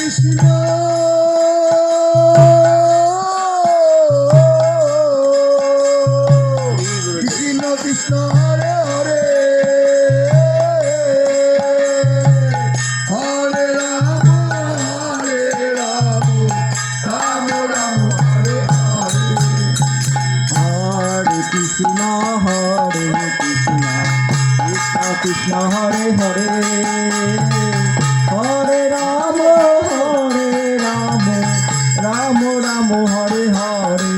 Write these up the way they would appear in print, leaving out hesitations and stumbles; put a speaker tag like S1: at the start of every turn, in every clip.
S1: Krishna Krishna Krishna Hare Hare Hare Ram Ram Ram Hare Hare Hare Krishna Krishna Krishna Hare Hare Hare Ram Ram Ram Hare Hare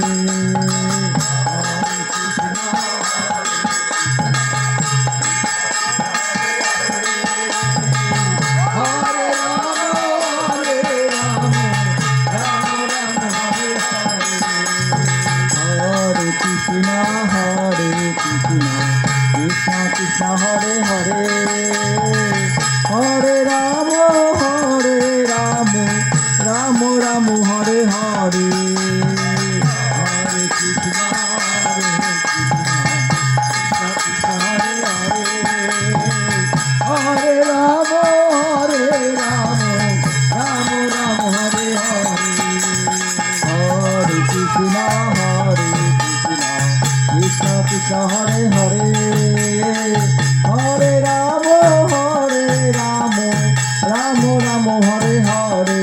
S1: Krishna Krishna Hare Hare Hare Ram Ram Ram Hare Hare Hare Krishna Hare Hare Ram Ram Ram Hare Hare Hare Krishna Krishna Krishna Hare Hare Hare Ram Ram Ram Hare Hare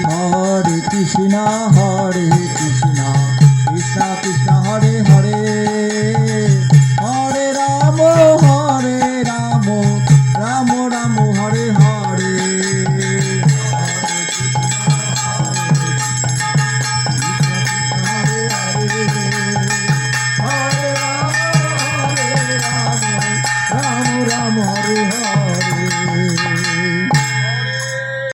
S1: Hare Krishna